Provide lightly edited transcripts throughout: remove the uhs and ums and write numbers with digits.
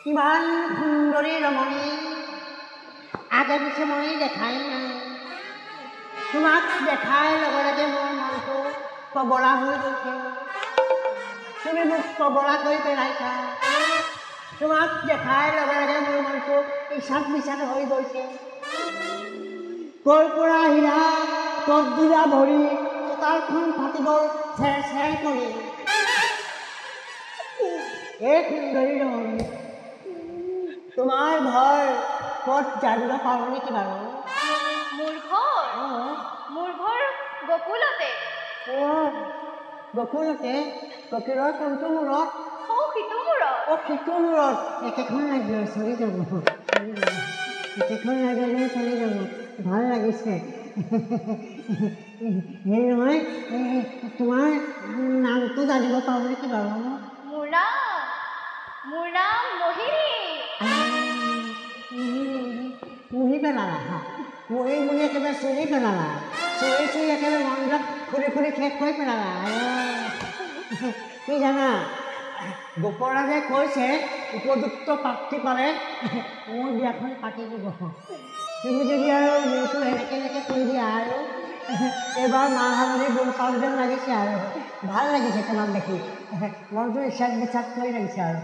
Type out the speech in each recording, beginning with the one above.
কিমান সুন্দৰী ৰমণী আগে পিছে মই দেখাই নাই তোমাক দেখাৰ লগে লগে মোৰ মনটো পগলা হৈ গৈছে তুমি মোক পগলা কৰি পেলাইছা তোমাক দেখাৰ লগে লগে মোৰ মনটো ইছাত মিছাত হৈ গৈছে কৰ পৰা আহিলা ক'ত দিলা ভৰি চোতালখন ফাটি গ'ল চেৰ চেৰ কৰি এই সুন্দৰী ৰমণী তোমাৰ ঘৰ ক'ত জানিব পাৰোঁ নেকি বাৰু মোৰ ঘৰ গকুলতে গকুলতে গকুলৰ কোনটো মূৰত সিটো মূৰত একেখন লাগিলে চলি যাব একেখন লাগিলে চলি যাব ভাল লাগিছে হেৰি নহয় তোমাৰ নামটো জানিব পাৰোঁ নেকি বাৰু মোৰ নাম মোহিনী মুহি পেলালা মুহি একেবাৰে চুৰি পেলালা চুৰি একেবাৰে মনবিলাক খুলি শেষ কৰি পেলালা কি জানা গোপৰাজে কৈছে উপযুক্ত প্ৰাপ্তি পালে মোৰ বিয়াখন পাতি দিব তুমি যদি আৰু মোৰতো এনেকৈ কৰি দিয়া আৰু এইবাৰ মাহ হালধি গোল পাল যেন লাগিছে আৰু ভাল লাগিছে তোমাক দেখি মনটো ইচ্ছাত বিচাত কৰি লাগিছে আৰু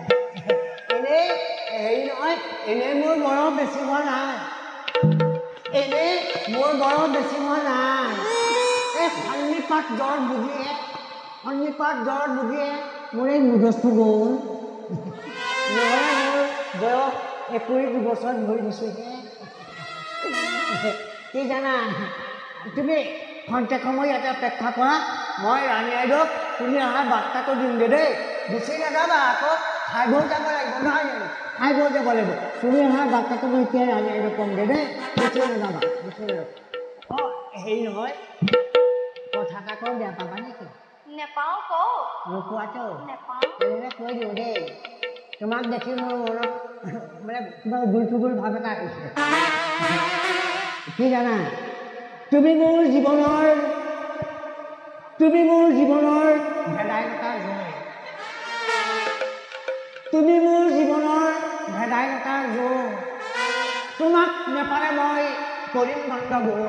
এনেই হেৰি নহয় এনেই মোৰ বয়স বেছি হোৱা নাই এই সন্নিপাত জ্বৰ ভুগিয়ে মোৰ এই মুধস্থ গ'ল মোৰ বয়স 21 বছৰত ভৰি দিছোঁহে কি জানা তুমি খন্তেক সময় ইয়াতে অপেক্ষা কৰা মই ৰাণী আইদেউক তুমি অহা বাৰ্তাটো দিমগৈ দেই গুচি নাযাবা আকৌ খাই বৈ যাব লাগিব নহয় জানো খাই বৈ যাব লাগিব তুমি অহা বাৰ্তাটো মই এতিয়া ৰাণী আইদেউক ক'মগৈ দেই গুচি নাযাবা অঁ হেৰি নহয় কথা এটা কওঁ বেয়া পাবা নেকি নেপাওঁ নোপোৱাটো তেনেকৈ কৈ দিওঁ দেই তোমাক দেখি মোৰ মনত মানে কিবা গুল ভাৱ এটা আহিছে কি জানা তুমি মোৰ জীৱনৰ ভেদাইলতাৰ জয় তোমাক নেপালে মই কৰিম গণ্ডগোল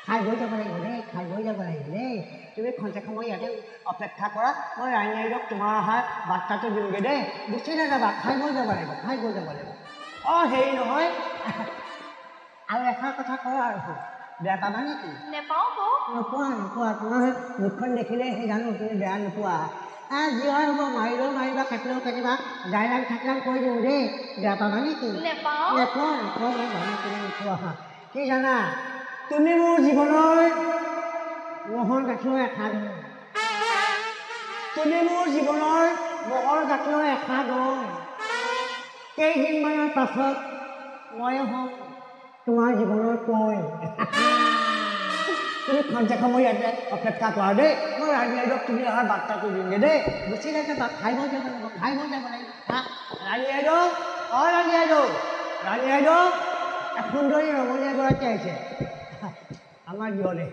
খাই বৈ যাব লাগিব দেই তুমি খন্তেক সময় ইয়াতে অপেক্ষা কৰা মই ৰাণী আইদেউক তোমাৰ অহাৰ বাৰ্তাটো দিমগৈ দেই গুচি নাযাবা খাই বৈ যাব লাগিব অঁ হেৰি নহয় আৰু এষাৰ কথা কওঁ আৰু বেয়া পাবা নেকি নোপোৱা তোমাৰ মুখখন দেখিলে সেই জানো তুমি বেয়া নোপোৱা যি হয় হ'ব মাৰিবা কাটিবা ডাইলাম থাকিলাম কৈ দিওঁ দেই বেয়া পাবা নেকি নোপোৱা কি জানা তুমি মোৰ জীৱনৰ মহৰ গাখীৰৰ এষা গৈ কেইদিনমানৰ পাছত মই হ'ম তোমাৰ জীৱনৰ কৈ তুমি খন্তেক সময় ইয়াতে অপেক্ষা কৰা দেই মই ৰাণী আইদেউক তুমি অহাৰ বাৰ্তাটো দিমগৈ দেই গুচি নাযাবা খাই বৈ যাব লাগিব ৰাণী আইদেউ সুন্দৰী ৰমণী এগৰাকী আহিছে আমাৰ গৃহলৈ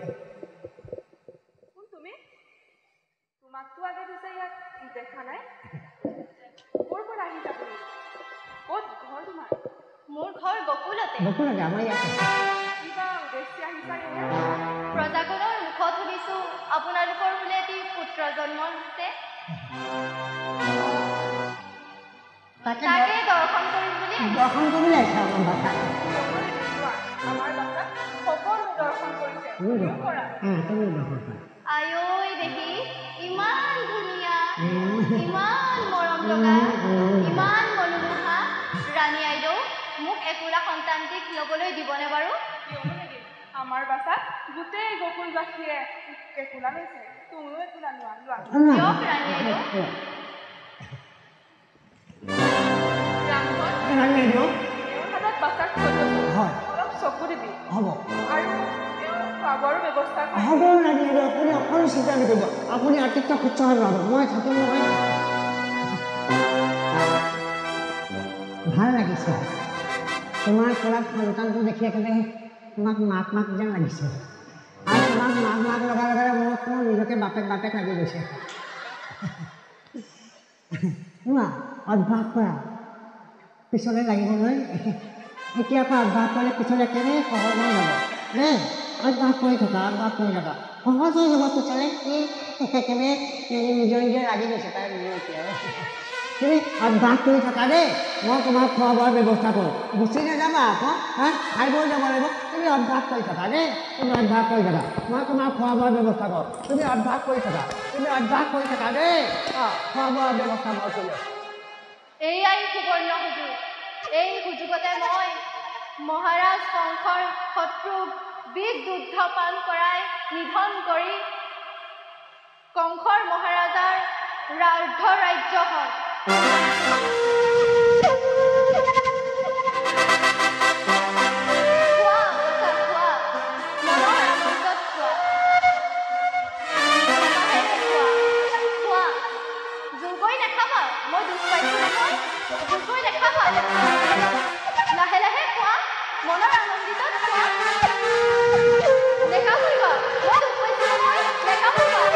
তোমাকতো আগে পিছে ইয়াত দেখা নাই ক'ৰ পৰা আহিছা তুমি ক'ত ঘৰ তোমাৰ মোৰ ঘৰ গকুলতে আমাৰ ইয়াতে কিবা উদ্দেশ্যে আহিছা ইয়াতে প্ৰজাগণৰ মুখত শুনিছোঁ আপোনালোকৰ বোলে এটি পুত্ৰ জন্ম হৈছে তাকে দৰ্শন কৰিম বুলি আহিছে আমাৰ বাচ্ছা আমাৰ বাচ্চাক সকলো দৰ্শন কৰিছে তুমি দৰ্শন কৰা আয়ৈ দেখি ইমান ধুনীয়া ইমান মৰম লগা ইমান মনোমোহা ৰাণী আইদেউ মোক একোলা সন্তানটিক ল'বলৈ দিবনে বাৰু আমাৰ বাচ্চাক গোটেই গকুলবাসীয়ে একোলা লৈছে তুমিও একোলা লোৱা দিয়ক ৰাণী আইদেউ হাতত বাচ্চাক থৈ লৈছোঁ অলপ চকু দিবি হ'ব আৰু খোৱাবোৱাৰো ব্যৱস্থা হ'ব ৰাণী আইদেউ আপুনি অকণো চিন্তা নকৰিব আপুনি আতিথ্য শুশ্ৰূষা কৰিব মই থাকিম নহয় ভাল লাগিছে তোমাৰ কোলাত সন্তানটো দেখি একেবাৰে তোমাক মাক যেন লাগিছে আৰু তোমাক মাক লগাৰ লগে মোৰ নিজকে বাপেক লাগি গৈছে নোৱা অভ্যাস কৰা পিছলৈ লাগিবলৈ এতিয়াৰ পৰা অভ্যাস কৰিলে পিছলৈ একেবাৰে সহজ হৈ যাব দেই অভ্যাস কৰি থকা সহজ হৈ যাব পিছলৈ কি একেবাৰে নিজৰ লাগি গৈছে তাই মোৰ এতিয়া তুমি অভ্যাস কৰি থকা দেই মই তোমাৰ খোৱা বোৱাৰ ব্যৱস্থা কৰোঁ গুচি নাযাবা আকৌ খাই বৈ যাব লাগিব তুমি অভ্যাস কৰি থকা দেই তুমি অভ্যাস কৰি থকা মই তোমাৰ খোৱা বোৱাৰ ব্যৱস্থা কৰোঁ তুমি অভ্যাস কৰি থকা দেই খোৱা বোৱাৰ ব্যৱস্থা মই কৰি আছোঁ এয়াই সুবৰ্ণ সুযোগ এই সুযোগতে মই মহাৰাজ কংসৰ শত্ৰুক বিষ দুগ্ধ পান কৰাই নিধন কৰি কংসৰ মহাৰাজাৰ অৰ্ধ ৰাজ্য হয় লাহে লাহে খোৱা মনৰ আনন্দিতত খোৱা দেখা কৰিবা মই দুখ পাইছো নহয় দেখা কৰিবা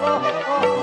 Look,